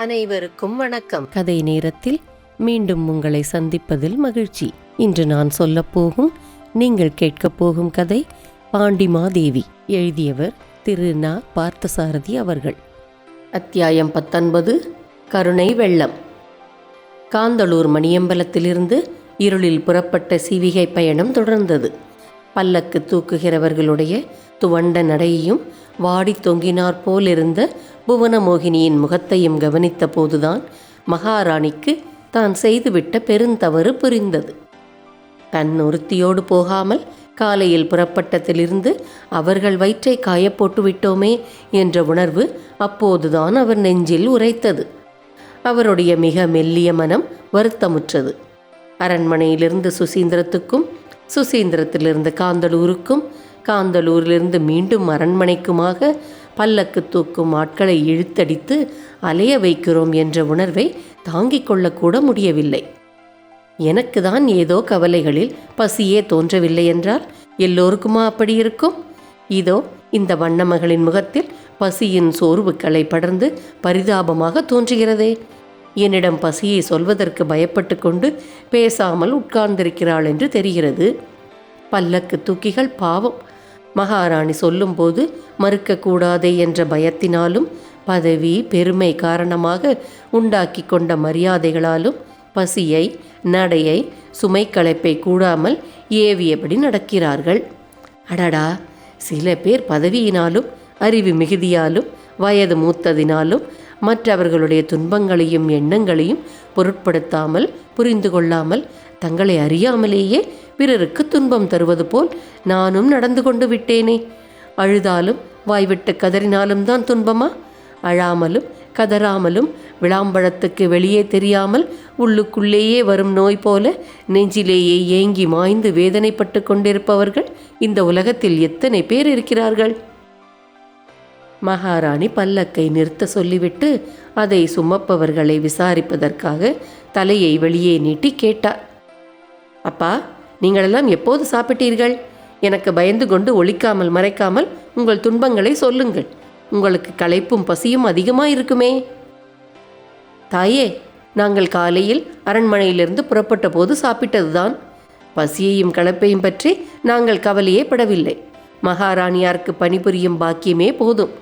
அனைவருக்கும் வணக்கம். கதை நேரத்தில் மீண்டும் உங்களை சந்திப்பதில் மகிழ்ச்சி. இன்று நான் சொல்லப்போகும் நீங்கள் கேட்கப் போகும் கதை பாண்டிமாதேவி. எழுதியவர் திரு ந. பார்த்தசாரதி அவர்கள். அத்தியாயம் 19. கருணை வெள்ளம். காந்தளூர் மணியம்பலத்திலிருந்து இருளில் புறப்பட்ட சிவிகை பயணம் தொடர்ந்தது. பல்லக்கு தூக்குகிறவர்களுடைய துவண்ட நடையையும் வாடி தொங்கினார் போலிருந்த புவனமோகினியின் முகத்தையும் கவனித்த போதுதான் மகாராணிக்கு தான் செய்துவிட்ட பெருந்தவறு புரிந்தது. தன் ஒருத்தியோடு போகாமல் காலையில் புறப்பட்டதிலிருந்து அவர்கள் வயிற்றை காயப்போட்டு விட்டோமே என்ற உணர்வு அப்போதுதான் அவர் நெஞ்சில் உரைத்தது. அவருடைய மிக மெல்லிய மனம் வருத்தமுற்றது. அரண்மனையிலிருந்து சுசீந்திரத்துக்கும், சுசீந்திரத்திலிருந்து காந்தளூருக்கும், காந்தளூரிலிருந்து மீண்டும் அரண்மனைக்குமாக பல்லக்கு தூக்கும் ஆட்களை இழுத்தடித்து அலைய வைக்கிறோம் என்ற உணர்வை தாங்கிக் கொள்ளக்கூட முடியவில்லை. எனக்கு தான் ஏதோ கவலைகளில் பசியே தோன்றவில்லை என்றால் எல்லோருக்குமா அப்படி இருக்கும்? இதோ இந்த வண்ணமகளின் முகத்தில் பசியின் சோர்வுக்களை படர்ந்து பரிதாபமாக தோன்றுகிறதே. என்னிடம் பசியை சொல்வதற்கு பயப்பட்டு கொண்டு பேசாமல் உட்கார்ந்திருக்கிறாள் என்று தெரிகிறது. பல்லக்கு தூக்கிகள் பாவம். மகாராணி சொல்லும்போது மறுக்கக்கூடாதே என்ற பயத்தினாலும் பதவி பெருமை காரணமாக உண்டாக்கி கொண்ட மரியாதைகளாலும் பசியை, நடையை, சுமை களைப்பை கூடாமல் ஏவியபடி நடக்கிறார்கள். அடடா, சில பேர் பதவியினாலும் அறிவு மிகுதியாலும் வயது மூத்ததினாலும் மற்றவர்களுடைய துன்பங்களையும் எண்ணங்களையும் பொருட்படுத்தாமல் புரிந்து கொள்ளாமல் தங்களை அறியாமலேயே பிறருக்கு துன்பம் தருவது போல் நானும் நடந்து கொண்டு விட்டேனே. அழுதாலும் வாய்விட்டு கதறினாலும் தான் துன்பமா? அழாமலும் கதறாமலும் விளாம்பழத்துக்கு வெளியே தெரியாமல் உள்ளுக்குள்ளேயே வரும் நோய் போல நெஞ்சிலேயே ஏங்கி மாய்ந்து வேதனைப்பட்டு கொண்டிருப்பவர்கள் இந்த உலகத்தில் எத்தனை பேர் இருக்கிறார்கள்? மகாராணி பல்லக்கை நிறுத்த சொல்லிவிட்டு அதை சுமப்பவர்களை விசாரிப்பதற்காக தலையை வெளியே நீட்டி கேட்டார். அப்பா, நீங்களெல்லாம் எப்போது சாப்பிட்டீர்கள்? எனக்கு பயந்து கொண்டு ஒழிக்காமல் மறைக்காமல் உங்கள் துன்பங்களை சொல்லுங்கள். உங்களுக்கு களைப்பும் பசியும் அதிகமாக இருக்குமே. தாயே, நாங்கள் காலையில் அரண்மனையிலிருந்து புறப்பட்ட போது சாப்பிட்டதுதான். பசியையும் களைப்பையும் பற்றி நாங்கள் கவலையே படவில்லை. மகாராணியாருக்கு பணிபுரியும் பாக்கியமே போதும்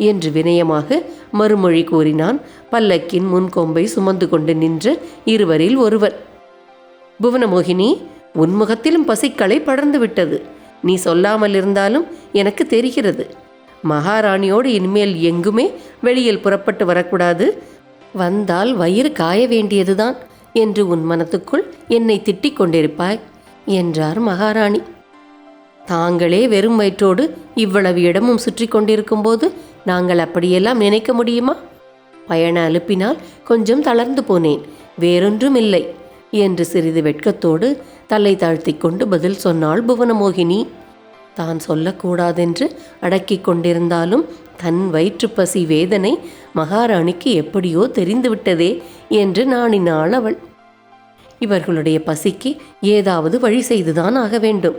என்று வினயமாக மறுமொழி கூறினான் பல்லக்கின் முன்கொம்பை சுமந்து கொண்டு நின்ற இருவரில் ஒருவர். புவனமோகினி, உன்முகத்திலும் பசிக்களை படர்ந்து விட்டது. நீ சொல்லாமல் இருந்தாலும் எனக்கு தெரிகிறது. மகாராணியோடு இனிமேல் எங்குமே வெளியில் புறப்பட்டு வரக்கூடாது. வந்தால் வயிறு காய வேண்டியதுதான் என்று உன் மனத்துக்குள் என்னை திட்டிக் கொண்டிருப்பாய் என்றார் மகாராணி. தாங்களே வெறும் வயிற்றோடு இவ்வளவு இடமும் சுற்றி கொண்டிருக்கும் போது நாங்கள் அப்படியெல்லாம் நினைக்க முடியுமா? பயண அலுப்பினால் கொஞ்சம் தளர்ந்து போனேன், வேறொன்றும் இல்லை என்று சிறிது வெட்கத்தோடு தலை தாழ்த்தி கொண்டு பதில் சொன்னாள் புவனமோகினி. தான் சொல்லக்கூடாதென்று அடக்கி கொண்டிருந்தாலும் தன் வயிற்றுப்பசி வேதனை மகாராணிக்கு எப்படியோ தெரிந்துவிட்டதே என்று நாணினாள் அவள். இவர்களுடைய பசிக்கு ஏதாவது வழி செய்துதான் ஆக வேண்டும்,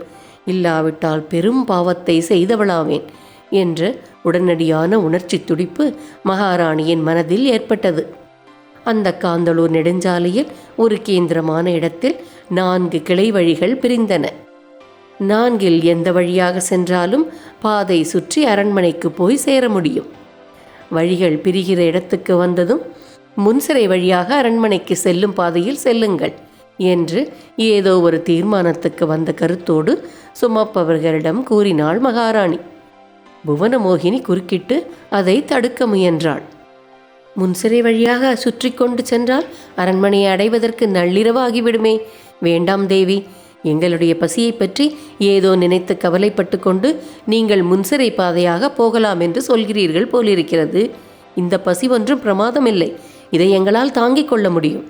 இல்லாவிட்டால் பெரும் பாவத்தை செய்தவளாவேன் என்ற உடனடியான உணர்ச்சி துடிப்பு மகாராணியின் மனதில் ஏற்பட்டது. அந்த காந்தளூர் நெடுஞ்சாலையில் ஒரு கேந்திரமான இடத்தில் 4 கிளை வழிகள் பிரிந்தன. 4இல் எந்த வழியாக சென்றாலும் பாதை சுற்றி அரண்மனைக்கு போய் சேர முடியும். வழிகள் பிரிகிற இடத்துக்கு வந்ததும் முன்சிறை வழியாக அரண்மனைக்கு செல்லும் பாதையில் செல்லுங்கள் என்று ஏதோ ஒரு தீர்மானத்துக்கு வந்த கருத்தோடு சுமப்பவர்களிடம் கூறினாள் மகாராணி. புவனமோகினி குறுக்கிட்டு அதை தடுக்க முயன்றாள். முன்சிறை வழியாக சுற்றி கொண்டு சென்றால் அரண்மனையை அடைவதற்கு நள்ளிரவு ஆகிவிடுமே. வேண்டாம் தேவி, எங்களுடைய பசியை பற்றி ஏதோ நினைத்து கவலைப்பட்டு கொண்டு நீங்கள் முன்சிறை பாதையாக போகலாம் என்று சொல்கிறீர்கள் போலிருக்கிறது. இந்த பசி ஒன்றும் பிரமாதமில்லை. இதை எங்களால் தாங்கிக் கொள்ள முடியும்.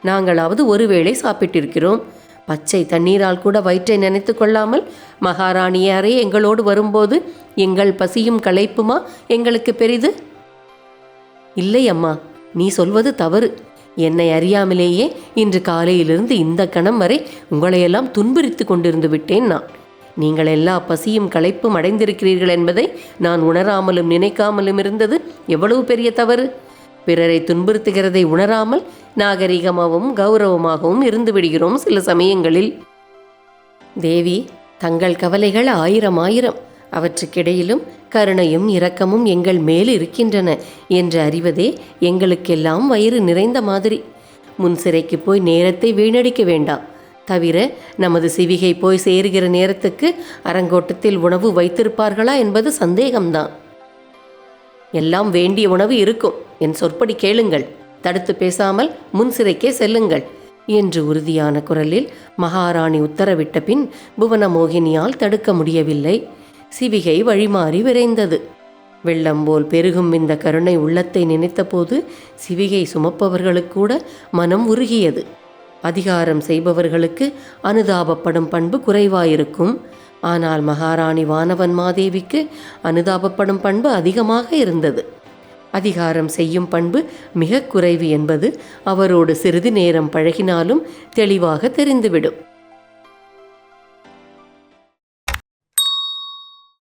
நாங்களாவது ஒருவேளை சாப்பிட்டிருக்கிறோம். பச்சை தண்ணீரால் கூட வயிற்றை நினைத்து கொள்ளாமல் மகாராணியாரே எங்களோடு வரும்போது எங்கள் பசியும் களைப்புமா எங்களுக்கு பெரிது? இல்லை அம்மா, நீ சொல்வது தவறு. என்னை அறியாமலேயே இன்று காலையிலிருந்து இந்த கணம் வரை உங்களையெல்லாம் துன்புறுத்தி கொண்டிருந்து விட்டேன் நான். நீங்கள் எல்லா பசியும் களைப்பும் அடைந்திருக்கிறீர்கள் என்பதை நான் உணராமலும் நினைக்காமலும் இருந்தது எவ்வளவு பெரிய தவறு. பிறரை துன்புறுத்துகிறதை உணராமல் நாகரிகமாகவும் கௌரவமாகவும் இருந்து விடுகிறோம் சில சமயங்களில். தேவி, தங்கள் கவலைகள் ஆயிரம் ஆயிரம். அவற்றுக்கிடையிலும் கருணையும் இரக்கமும் எங்கள் மேல் இருக்கின்றன என்று அறிவதே எங்களுக்கெல்லாம் வயிறு நிறைந்த மாதிரி. முன் சிறைக்கு போய் நேரத்தை வீணடிக்க வேண்டாம். தவிர நமது சிவிகை போய் சேருகிற நேரத்துக்கு அரங்கோட்டத்தில் உணவு வைத்திருப்பார்களா என்பது சந்தேகம்தான். எல்லாம் வேண்டிய உணவு இருக்கும். என் சொற்படி கேளுங்கள். தடுத்து பேசாமல் முன் சிறைக்கே செல்லுங்கள் என்று உறுதியான குரலில் மகாராணி உத்தரவிட்ட பின் புவனமோகினியால் தடுக்க முடியவில்லை. சிவிகை வழிமாறி விரைந்தது. வெள்ளம் போல் பெருகும் இந்த கருணை உள்ளத்தை நினைத்தபோது சிவிகை சுமப்பவர்களுக்கு கூட மனம் உருகியது. அதிகாரம் செய்பவர்களுக்கு அனுதாபப்படும் பண்பு குறைவாயிருக்கும். ஆனால் மகாராணி வானவன் மாதேவிக்கு அனுதாபப்படும் பண்பு அதிகமாக இருந்தது. அதிகாரம் செய்யும் பண்பு மிக குறைவு என்பது அவரோடு சிறிது நேரம் பழகினாலும் தெளிவாக தெரிந்துவிடும்.